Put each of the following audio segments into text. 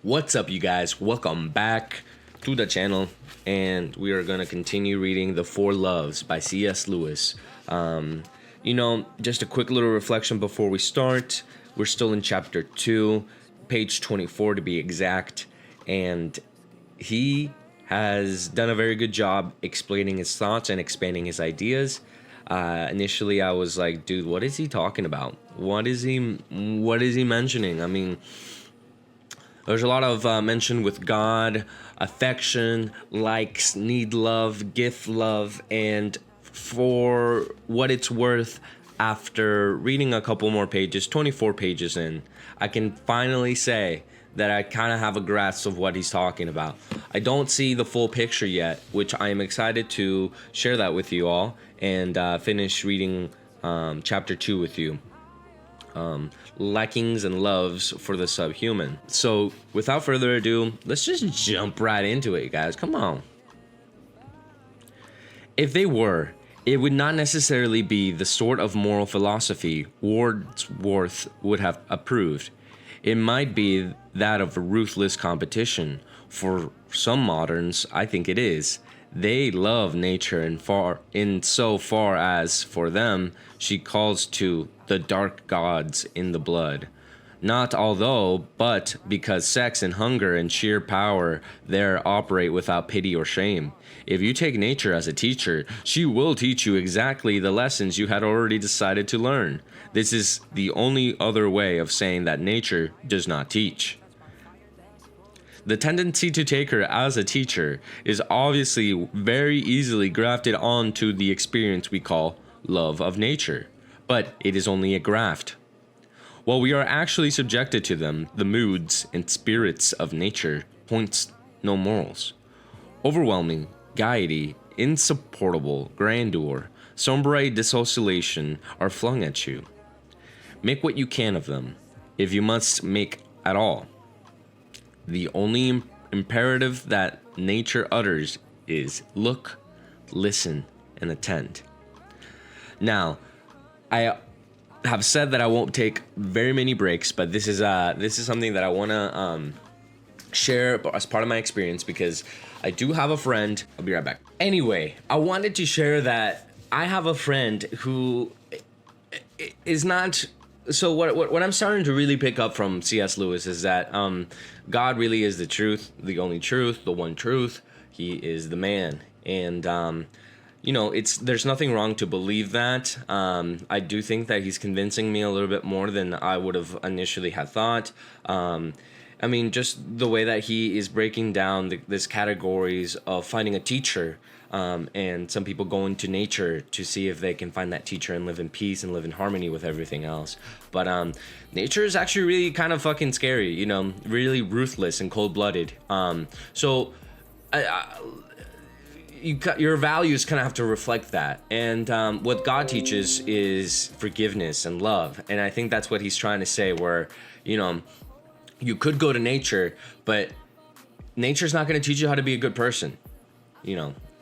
What's up, you guys? Welcome back to the channel, and we are gonna continue reading The Four Loves by C.S. Lewis. Just a quick little reflection before we start. We're still in chapter 2, page 24 to be exact, and he has done a very good job explaining his thoughts and expanding his ideas. Initially, I was like, dude, what is he talking about? What is he mentioning? I mean, there's a lot of mention with God, affection, likes, need love, gift love, and for what it's worth, after reading a couple more pages, 24 pages in, I can finally say that I kind of have a grasp of what he's talking about. I don't see the full picture yet, which I am excited to share that with you all and finish reading chapter 2 with you. Likings and loves for the subhuman. So without further ado, let's just jump right into it, guys. Come on. If they were, it would not necessarily be the sort of moral philosophy Wordsworth would have approved. It might be that of a ruthless competition. For some moderns, I think it is. They love nature in so far as, for them, she calls to the dark gods in the blood. Not although, but because sex and hunger and sheer power there operate without pity or shame. If you take nature as a teacher, she will teach you exactly the lessons you had already decided to learn. This is the only other way of saying that nature does not teach. The tendency to take her as a teacher is obviously very easily grafted onto the experience we call love of nature, but it is only a graft. While we are actually subjected to them, the moods and spirits of nature points no morals. Overwhelming, gaiety, insupportable grandeur, sombre dissociation are flung at you. Make what you can of them, if you must make at all. The only imperative that nature utters is look, listen, and attend. Now, I have said that I won't take very many breaks, but this is something that I want to share as part of my experience because I do have a friend. I'll be right back. Anyway, I wanted to share that I have a friend who is not. So what I'm starting to really pick up from C.S. Lewis is that God really is the truth, the only truth, the one truth. He is the man, and there's nothing wrong to believe that. I do think that he's convincing me a little bit more than I would have initially had thought. Just the way that he is breaking down these categories of finding a teacher. And some people go into nature to see if they can find that teacher and live in peace and live in harmony with everything else. But nature is actually really kind of fucking scary, really ruthless and cold-blooded. Your values kind of have to reflect that. And what God teaches is forgiveness and love. And I think that's what he's trying to say, where, you could go to nature, but nature's not going to teach you how to be a good person,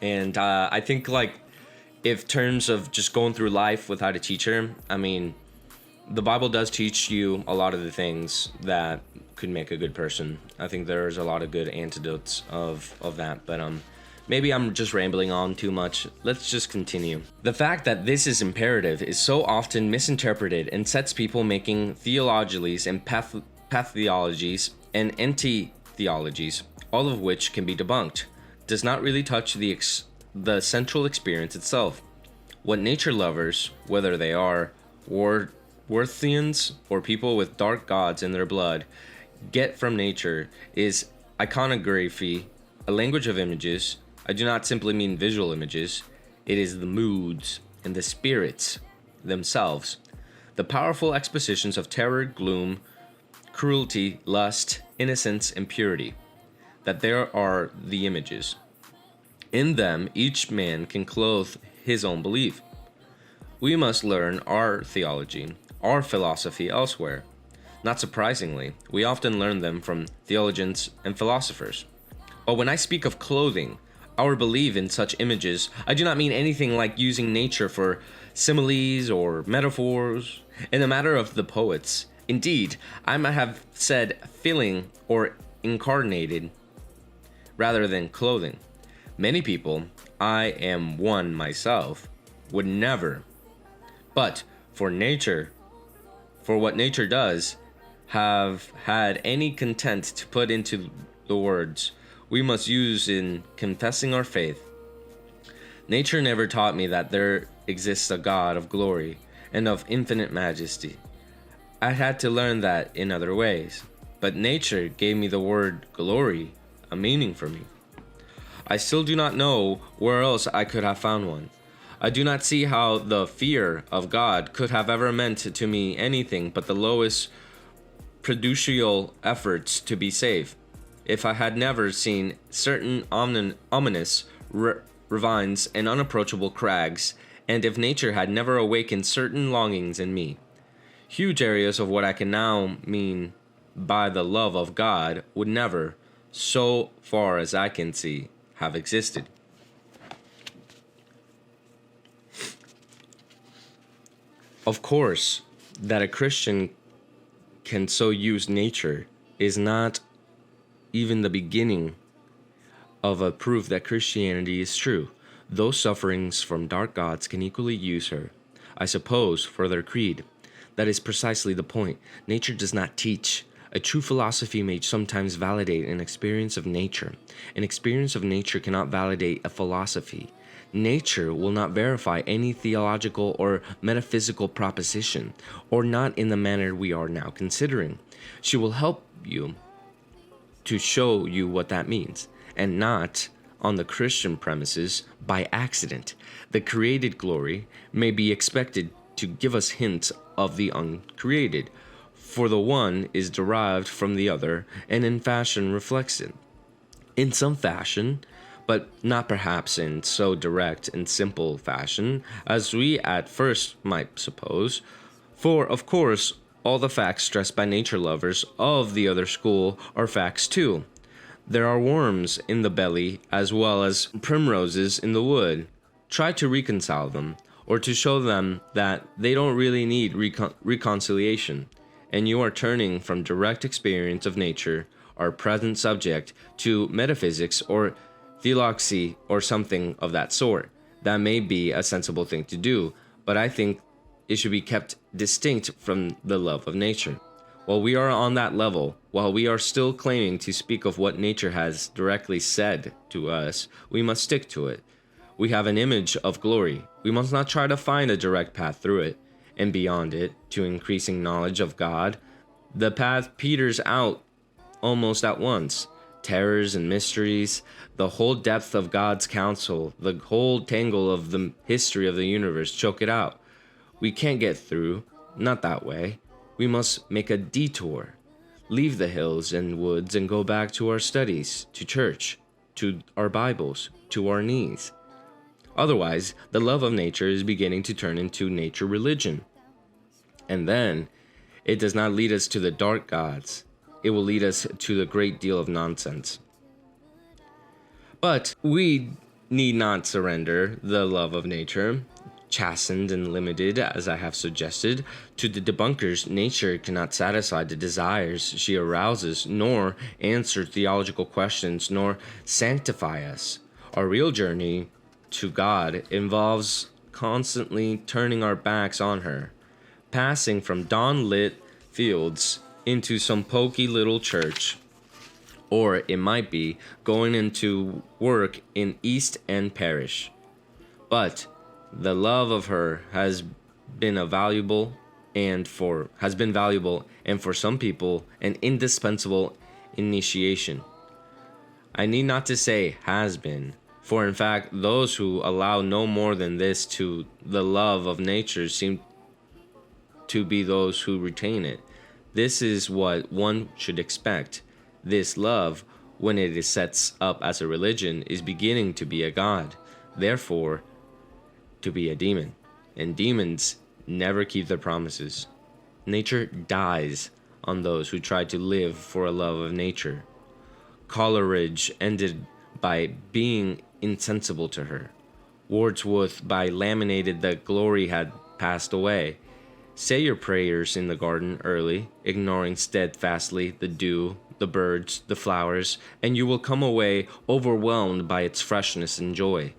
And I think, if terms of just going through life without a teacher, the Bible does teach you a lot of the things that could make a good person. I think there's a lot of good antidotes of that, but maybe I'm just rambling on too much. Let's just continue. The fact that this is imperative is so often misinterpreted and sets people making theologies and pathologies and anti-theologies, all of which can be debunked. Does not really touch the central experience itself. What nature lovers, whether they are Wordsworthians or people with dark gods in their blood, get from nature is iconography, a language of images. I do not simply mean visual images. It is the moods and the spirits themselves. The powerful expositions of terror, gloom, cruelty, lust, innocence, and purity. That there are the images. In them, each man can clothe his own belief. We must learn our theology, our philosophy elsewhere. Not surprisingly, we often learn them from theologians and philosophers. But when I speak of clothing, our belief in such images, I do not mean anything like using nature for similes or metaphors. In the matter of the poets, indeed, I might have said filling or incarnated rather than clothing. Many people, I am one myself, would never, but for what nature does, have had any content to put into the words we must use in confessing our faith. Nature never taught me that there exists a God of glory and of infinite majesty. I had to learn that in other ways, but nature gave me the word glory, a meaning for me. I still do not know where else I could have found one. I do not see how the fear of God could have ever meant to me anything but the lowest prudential efforts to be safe. If I had never seen certain ominous ravines and unapproachable crags, and if nature had never awakened certain longings in me, huge areas of what I can now mean by the love of God would never, so far as I can see, have existed. Of course, that a Christian can so use nature is not even the beginning of a proof that Christianity is true. Those sufferings from dark gods can equally use her, I suppose, for their creed. That is precisely the point. Nature does not teach. A true philosophy may sometimes validate an experience of nature. An experience of nature cannot validate a philosophy. Nature will not verify any theological or metaphysical proposition, or not in the manner we are now considering. She will help you to show you what that means, and not on the Christian premises by accident. The created glory may be expected to give us hints of the uncreated, for the one is derived from the other and in fashion reflects it. In some fashion, but not perhaps in so direct and simple fashion as we at first might suppose, for of course all the facts stressed by nature lovers of the other school are facts too. There are worms in the belly as well as primroses in the wood. Try to reconcile them, or to show them that they don't really need reconciliation, and you are turning from direct experience of nature, our present subject, to metaphysics or theology or something of that sort. That may be a sensible thing to do, but I think it should be kept distinct from the love of nature. While we are on that level, while we are still claiming to speak of what nature has directly said to us, we must stick to it. We have an image of glory. We must not try to find a direct path through it and beyond it to increasing knowledge of God. The path peters out almost at once. Terrors and mysteries, the whole depth of God's counsel, the whole tangle of the history of the universe choke it out. We can't get through, not that way. We must make a detour, leave the hills and woods and go back to our studies, to church, to our Bibles, to our knees. Otherwise, the love of nature is beginning to turn into nature religion. And then, it does not lead us to the dark gods. It will lead us to a great deal of nonsense. But we need not surrender the love of nature, chastened and limited, as I have suggested. To the debunkers, nature cannot satisfy the desires she arouses, nor answer theological questions, nor sanctify us. Our real journey to God involves constantly turning our backs on her, passing from dawn-lit fields into some poky little church, or it might be going into work in East End Parish. But the love of her has been valuable and for some people an indispensable initiation. I need not to say has been, for in fact those who allow no more than this to the love of nature seem to be those who retain it. This is what one should expect. This love, when it is set up as a religion, is beginning to be a god, therefore to be a demon. And demons never keep their promises. Nature dies on those who try to live for a love of nature. Coleridge ended by being insensible to her. Wordsworth by laminated that glory had passed away. Say your prayers in the garden early, ignoring steadfastly the dew the birds, the flowers, and you will come away overwhelmed by its freshness and joy.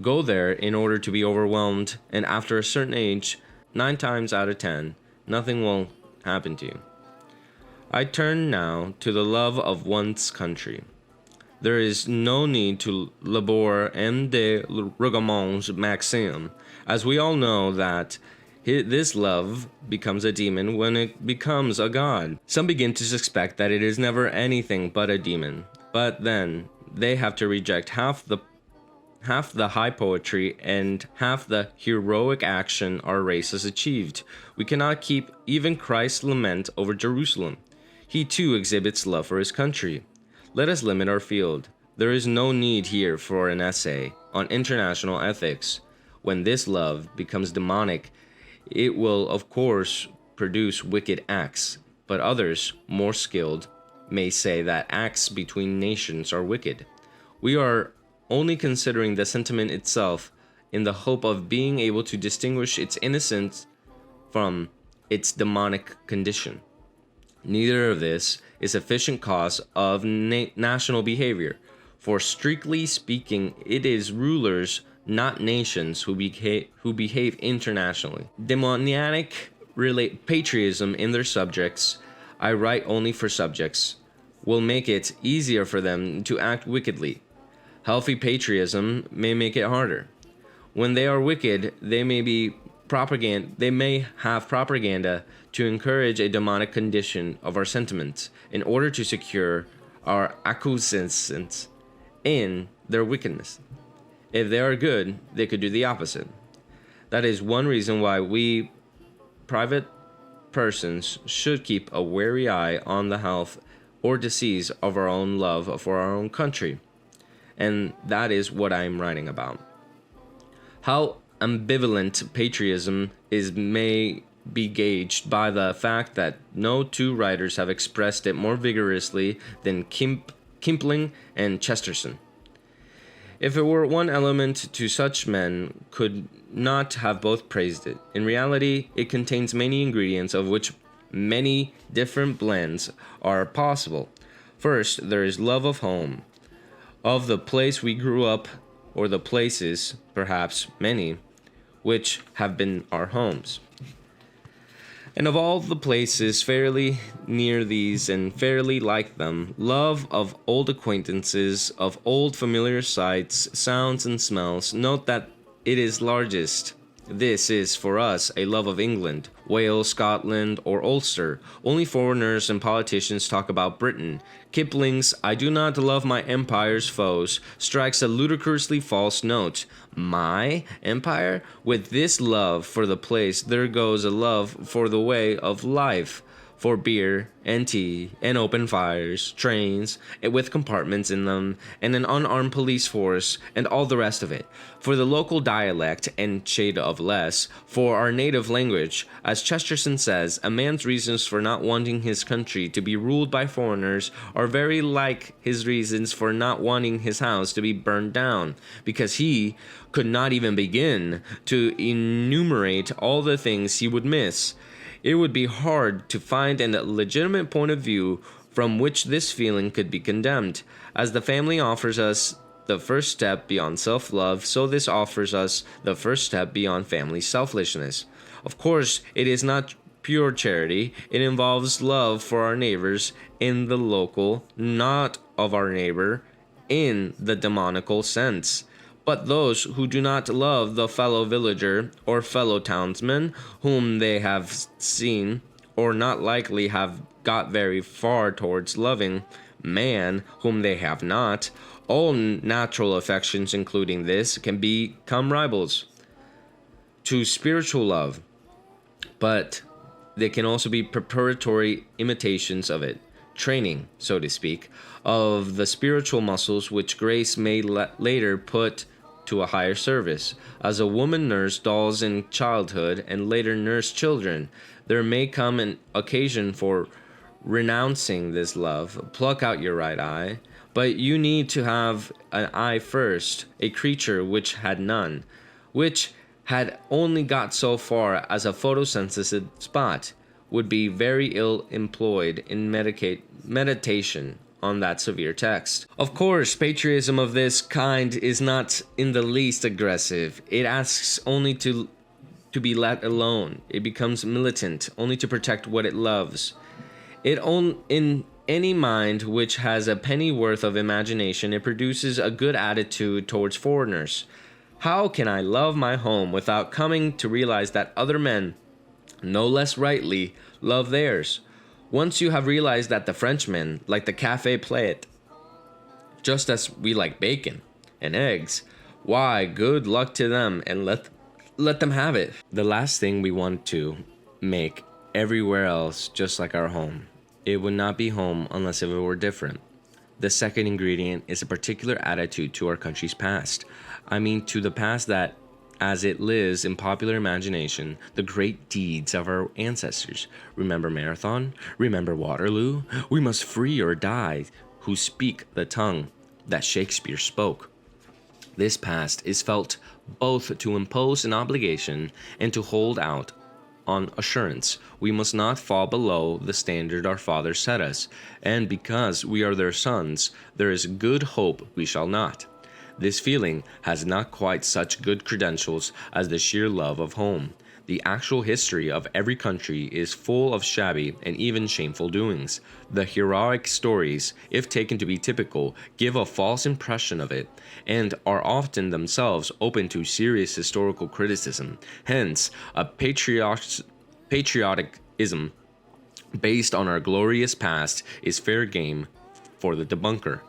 Go there in order to be overwhelmed, and after a certain age, 9 times out of 10, nothing will happen to you. I turn now to the love of one's country. There is no need to labor M. de Rougamont's maxim, as we all know that this love becomes a demon when it becomes a god. Some begin to suspect that it is never anything but a demon, but then they have to reject half the high poetry and half the heroic action our race has achieved. We cannot keep even Christ's lament over Jerusalem. He too exhibits love for his country. Let us limit our field. There is no need here for an essay on international ethics. When this love becomes demonic, it will of course produce wicked acts, but others, more skilled, may say that acts between nations are wicked. We are only considering the sentiment itself in the hope of being able to distinguish its innocence from its demonic condition. Neither of this is sufficient cause of national behavior, for strictly speaking, it is rulers, not nations, who behave internationally. Demoniac patriotism in their subjects, I write only for subjects, will make it easier for them to act wickedly. Healthy patriotism may make it harder. When they are wicked, they may have propaganda to encourage a demonic condition of our sentiments in order to secure our acquiescence in their wickedness. If they are good, they could do the opposite. That is one reason why we private persons should keep a wary eye on the health or disease of our own love for our own country. And that is what I am writing about. How ambivalent patriotism is may be gauged by the fact that no two writers have expressed it more vigorously than Kipling and Chesterton. If it were one element to such men could not have both praised it. In reality, it contains many ingredients of which many different blends are possible. First, there is love of home, of the place we grew up, or the places, perhaps many, which have been our homes. And of all the places fairly near these and fairly like them, love of old acquaintances, of old familiar sights, sounds, and smells, note that it is largest. This is for us a love of England, Wales, Scotland, or Ulster. Only foreigners and politicians talk about Britain. Kipling's "I do not love my empire's foes" strikes a ludicrously false note. My empire? With this love for the place, there goes a love for the way of life, for beer and tea and open fires, trains with compartments in them, and an unarmed police force, and all the rest of it, for the local dialect and shade of less, for our native language. As Chesterton says, a man's reasons for not wanting his country to be ruled by foreigners are very like his reasons for not wanting his house to be burned down, because he could not even begin to enumerate all the things he would miss. It would be hard to find a legitimate point of view from which this feeling could be condemned. As the family offers us the first step beyond self-love, so this offers us the first step beyond family selfishness. Of course, it is not pure charity. It involves love for our neighbors in the local, not of our neighbor in the demonical sense. But those who do not love the fellow villager or fellow townsman whom they have seen, or not likely have got very far towards loving, man whom they have not, all natural affections including this can become rivals to spiritual love, but they can also be preparatory imitations of it, training, so to speak, of the spiritual muscles which grace may later put to a higher service. As a woman nursed dolls in childhood and later nursed children, there may come an occasion for renouncing this love. Pluck out your right eye, but you need to have an eye first, a creature which had none, which had only got so far as a photosensitive spot, would be very ill employed in meditation on that severe text. Of course, patriotism of this kind is not in the least aggressive. It asks only to be let alone. It becomes militant only to protect what it loves. In any mind which has a penny worth of imagination, it produces a good attitude towards foreigners. How can I love my home without coming to realize that other men, no less rightly, love theirs? Once you have realized that the Frenchmen like the café plate, just as we like bacon and eggs, why, good luck to them, and let them have it. The last thing we want to make everywhere else just like our home. It would not be home unless if it were different. The second ingredient is a particular attitude to our country's past. I mean, to the past that, as it lives in popular imagination, the great deeds of our ancestors. Remember Marathon? Remember Waterloo? We must free or die, who speak the tongue that Shakespeare spoke. This past is felt both to impose an obligation and to hold out on assurance. We must not fall below the standard our fathers set us, and because we are their sons, there is good hope we shall not. This feeling has not quite such good credentials as the sheer love of home. The actual history of every country is full of shabby and even shameful doings. The heroic stories, if taken to be typical, give a false impression of it, and are often themselves open to serious historical criticism. Hence, a patriotism based on our glorious past is fair game for the debunker.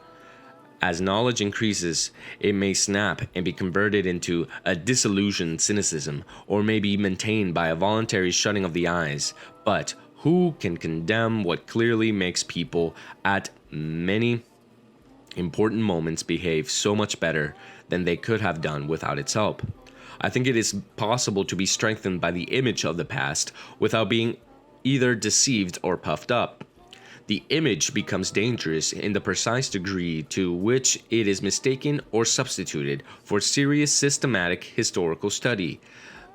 As knowledge increases, it may snap and be converted into a disillusioned cynicism, or may be maintained by a voluntary shutting of the eyes. But who can condemn what clearly makes people at many important moments behave so much better than they could have done without its help? I think it is possible to be strengthened by the image of the past without being either deceived or puffed up. The image becomes dangerous in the precise degree to which it is mistaken or substituted for serious systematic historical study.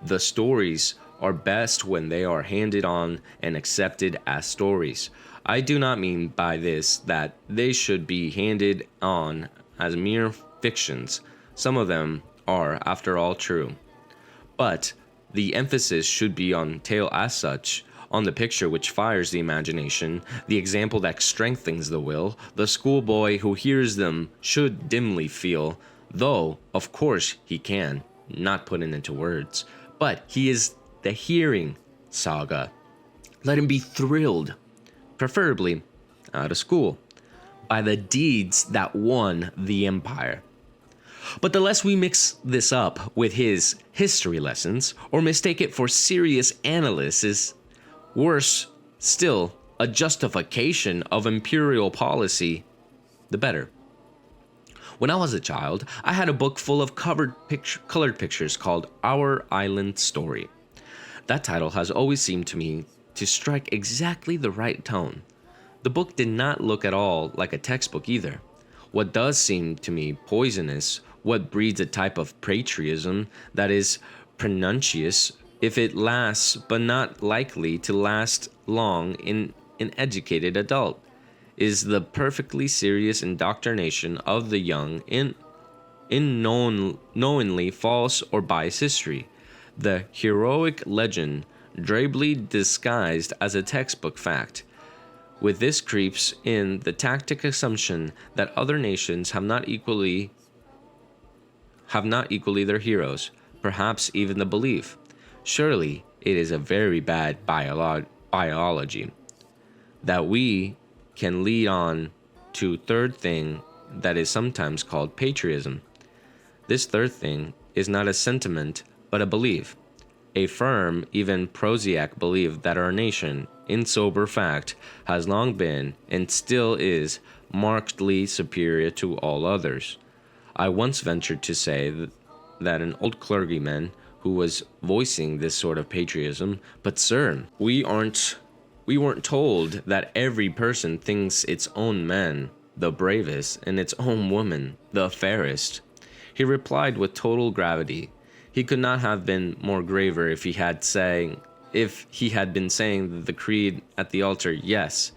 The stories are best when they are handed on and accepted as stories. I do not mean by this that they should be handed on as mere fictions. Some of them are, after all, true. But the emphasis should be on tale as such, on the picture which fires the imagination, the example that strengthens the will. The schoolboy who hears them should dimly feel, though, of course, he can, not put it into words, but he is the hearing saga. Let him be thrilled, preferably out of school, by the deeds that won the empire. But the less we mix this up with his history lessons, or mistake it for serious analysis, worse still, a justification of imperial policy, the better. When I was a child, I had a book full of colored pictures called Our Island Story. That title has always seemed to me to strike exactly the right tone. The book did not look at all like a textbook either. What does seem to me poisonous, what breeds a type of patriotism that is pernicious if it lasts, but not likely to last long in an educated adult, is the perfectly serious indoctrination of the young in knowingly false or biased history, the heroic legend drably disguised as a textbook fact. With this creeps in the tacit assumption that other nations have not equally their heroes, perhaps even the belief. Surely it is a very bad biology that we can lead on to third thing that is sometimes called patriotism. This third thing is not a sentiment but a belief, a firm, even prosaic belief that our nation, in sober fact, has long been and still is markedly superior to all others. I once ventured to say that an old clergyman who was voicing this sort of patriotism, but sir, we weren't told that every person thinks its own man the bravest and its own woman the fairest. He replied with total gravity. He could not have been more graver if he had if he had been saying the creed at the altar, yes,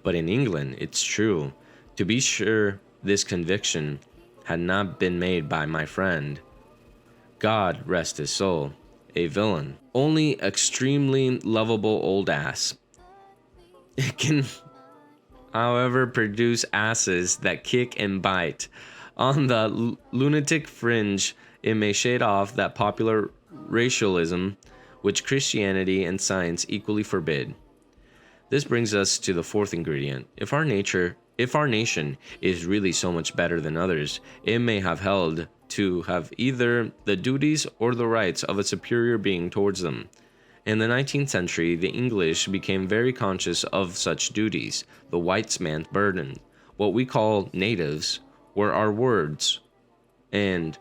but in England, it's true. To be sure, this conviction had not been made by my friend, God rest his soul, a villain. Only extremely lovable old ass. It can, however, produce asses that kick and bite. On the lunatic fringe, it may shade off that popular racialism which Christianity and science equally forbid. This brings us to the fourth ingredient. If our nation is really so much better than others, it may have held to have either the duties or the rights of a superior being towards them. In the 19th century, the English became very conscious of such duties. The whites man's burden. What we call natives were our words, and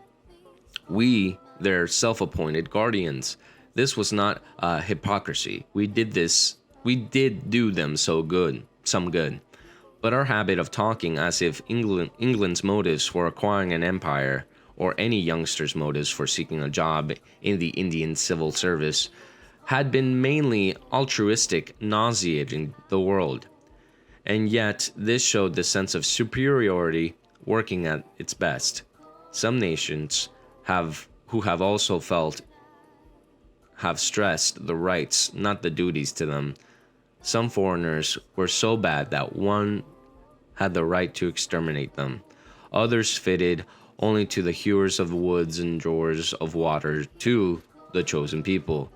we their self-appointed guardians. This was not hypocrisy. We did do them some good. But our habit of talking as if England's motives for acquiring an empire, or any youngster's motives for seeking a job in the Indian civil service, had been mainly altruistic, nauseating the world. And yet, this showed the sense of superiority working at its best. Some nations who have also have stressed the rights, not the duties to them. Some foreigners were so bad that one had the right to exterminate them. Others fitted only to the hewers of woods and drawers of water, to the chosen people,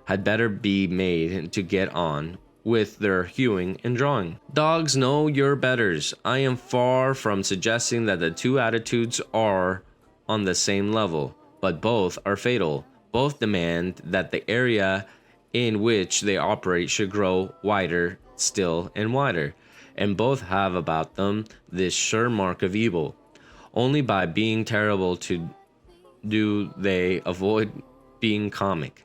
had better be made to get on with their hewing and drawing. Dogs know your betters. I am far from suggesting that the two attitudes are on the same level, but both are fatal. Both demand that the area in which they operate should grow wider still and wider, and both have about them this sure mark of evil. Only by being terrible do they avoid being comic.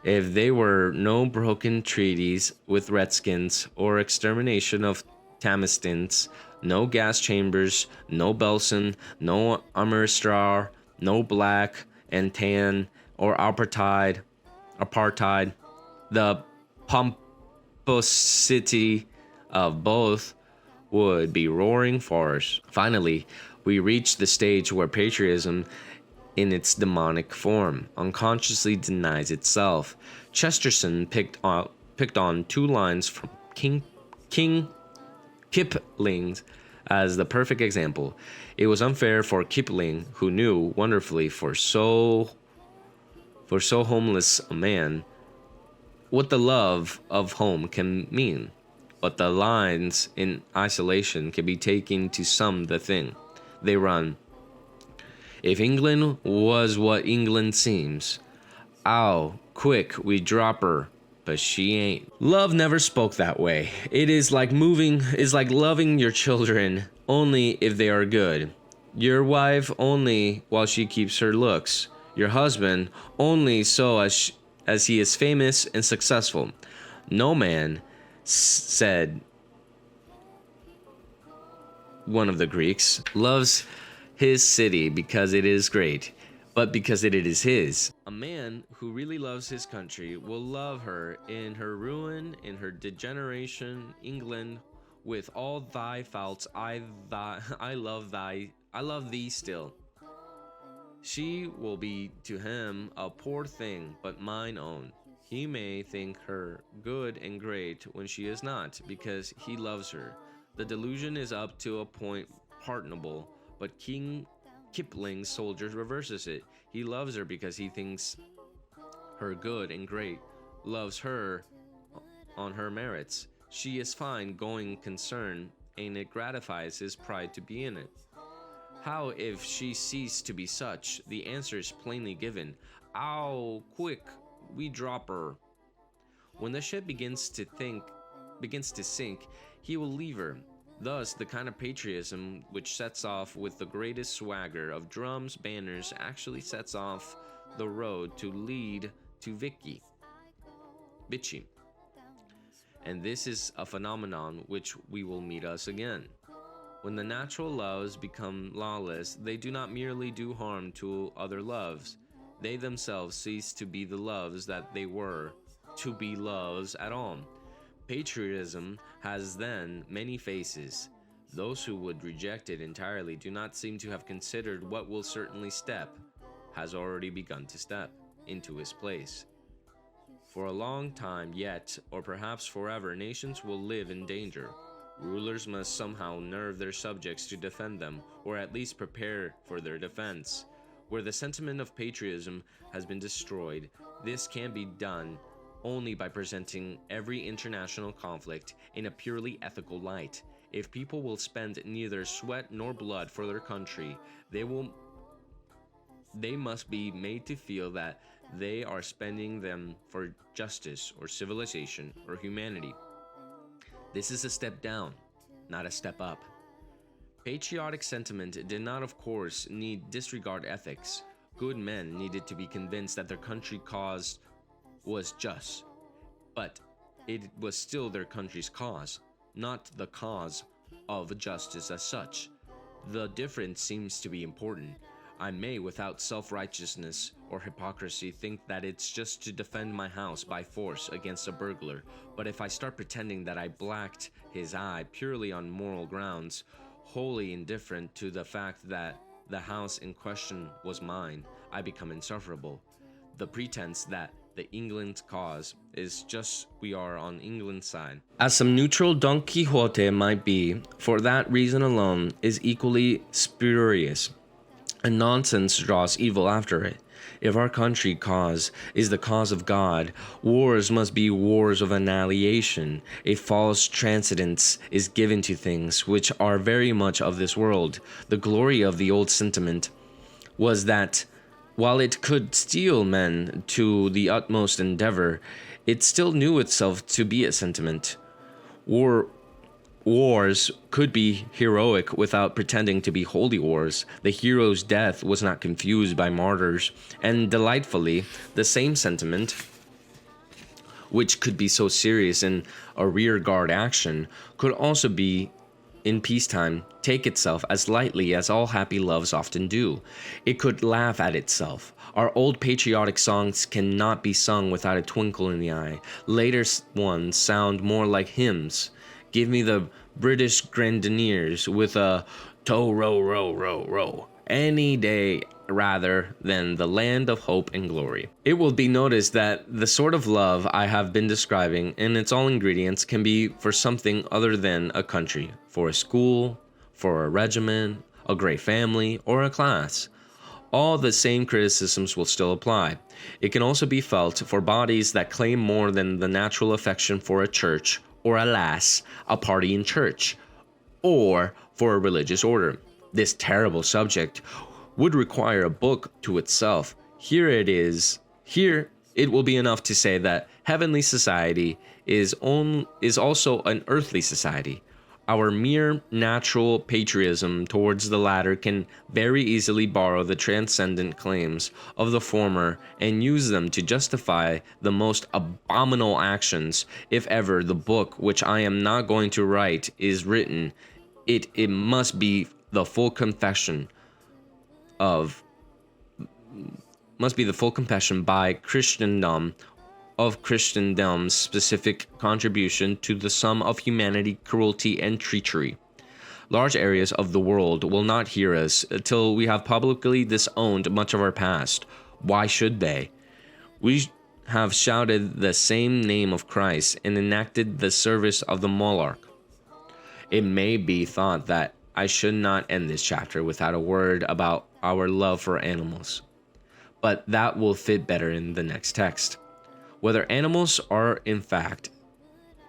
If there were no broken treaties with redskins or extermination of Tamistans, no gas chambers, no Belsen, no Amritsar, no black and tan or apartheid, the pomposity of both would be roaring farce. Finally, we reach the stage where patriotism in its demonic form unconsciously denies itself. Chesterton picked on two lines from King Kipling as the perfect example. It was unfair for Kipling, who knew wonderfully for so homeless a man what the love of home can mean, but the lines in isolation can be taken to sum the thing. They run, if England was what England seems, ow, quick, we drop her, but she ain't. Love never spoke that way. It is like loving your children only if they are good. Your wife only while she keeps her looks. Your husband only so as he is famous and successful. No man, said one of the Greeks, loves his city because it is great, but because it is his. A man who really loves his country will love her in her ruin, in her degeneration. England, with all thy faults, I love thee still. She will be to him a poor thing, but mine own. He may think her good and great when she is not, because he loves her. The delusion is up to a point pardonable, but King Kipling's soldiers reverses it. He loves her because he thinks her good and great, loves her on her merits. She is fine going concern, and it gratifies his pride to be in it. How if she cease to be such? The answer is plainly given. Ow, quick, we drop her. When the ship begins to sink, he will leave her. Thus, the kind of patriotism which sets off with the greatest swagger of drums, banners, actually sets off the road to lead to Vichy. And this is a phenomenon which we will meet us again. When the natural loves become lawless, they do not merely do harm to other loves. They themselves cease to be the loves that they were to be loves at all. Patriotism has then many faces. Those who would reject it entirely do not seem to have considered what will certainly has already begun to step into his place. For a long time yet, or perhaps forever, nations will live in danger. Rulers must somehow nerve their subjects to defend them, or at least prepare for their defense. Where the sentiment of patriotism has been destroyed, this can be done only by presenting every international conflict in a purely ethical light. If people will spend neither sweat nor blood for their country, they must be made to feel that they are spending them for justice or civilization or humanity. This is a step down, not a step up. Patriotic sentiment did not, of course, need disregard ethics. Good men needed to be convinced that their country's cause was just, but it was still their country's cause, not the cause of justice as such. The difference seems to be important. I may, without self-righteousness or hypocrisy, think that it's just to defend my house by force against a burglar, but if I start pretending that I blacked his eye purely on moral grounds, wholly indifferent to the fact that the house in question was mine, I become insufferable. The pretense that the England's cause is just we are on England's side, as some neutral Don Quixote might be, for that reason alone, is equally spurious, and nonsense draws evil after it. If our country cause is the cause of God, wars must be wars of annihilation. A false transcendence is given to things which are very much of this world. The glory of the old sentiment was that while it could steel men to the utmost endeavor, it still knew itself to be a sentiment. Wars could be heroic without pretending to be holy wars. The hero's death was not confused by martyrs, and delightfully, the same sentiment, which could be so serious in a rearguard action, could also be, in peacetime, take itself as lightly as all happy loves often do. It could laugh at itself. Our old patriotic songs cannot be sung without a twinkle in the eye. Later ones sound more like hymns. Give me the British Grenadiers with a tow row row row row any day rather than the land of hope and glory. It will be noticed that the sort of love I have been describing in its all ingredients can be for something other than a country, for a school, for a regiment, a great family, or a class. All the same criticisms will still apply. It can also be felt for bodies that claim more than the natural affection for a church, or alas, a party in church, or for a religious order. This terrible subject would require a book to itself. Here it will be enough to say that heavenly society is also an earthly society. Our mere natural patriotism towards the latter can very easily borrow the transcendent claims of the former and use them to justify the most abominable actions. If ever the book which I am not going to write is written, it must be the full confession by Christendom of Christendom's specific contribution to the sum of humanity, cruelty, and treachery. Large areas of the world will not hear us till we have publicly disowned much of our past. Why should they? We have shouted the same name of Christ and enacted the service of the monarch. It may be thought that I should not end this chapter without a word about our love for animals, but that will fit better in the next text. Whether animals are in fact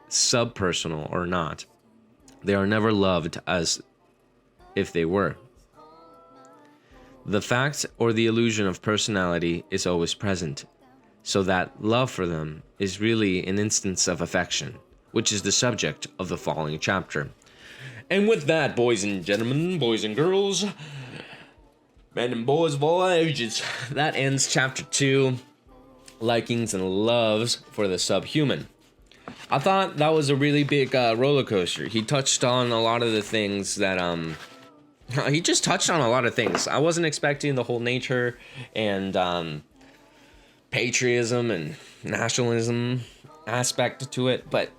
subpersonal or not, they are never loved as if they were. The fact or the illusion of personality is always present, so that love for them is really an instance of affection, which is the subject of the following chapter. And with that, boys and gentlemen, boys and girls, men and boys of all ages, that ends chapter 2. Likings and loves for the subhuman. I thought that was a really big roller coaster. He touched on a lot of the things that he just touched on a lot of things. I wasn't expecting the whole nature and patriotism and nationalism aspect to it, but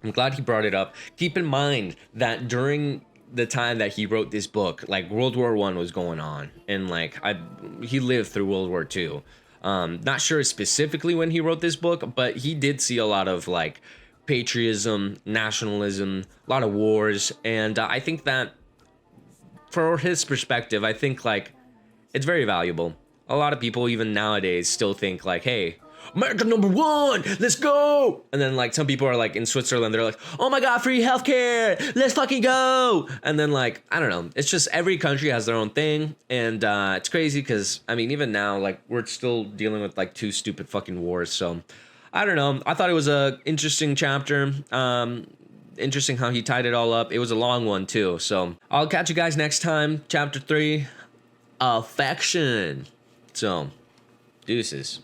I'm glad he brought it up. Keep in mind that during the time that he wrote this book, like World War I was going on, and like he lived through World War II. Not sure specifically when he wrote this book, but he did see a lot of like patriotism, nationalism, a lot of wars, and I think that for his perspective, I think like it's very valuable. A lot of people even nowadays still think like, hey, America #1, let's go. And then like some people are like in Switzerland, they're like, oh my God, free healthcare, let's fucking go. And then like, I don't know, it's just every country has their own thing. And it's crazy because I mean, even now, like we're still dealing with like 2 stupid fucking wars. So I don't know. I thought it was a interesting chapter. Interesting how he tied it all up. It was a long one too. So I'll catch you guys next time. Chapter 3, affection. So, deuces.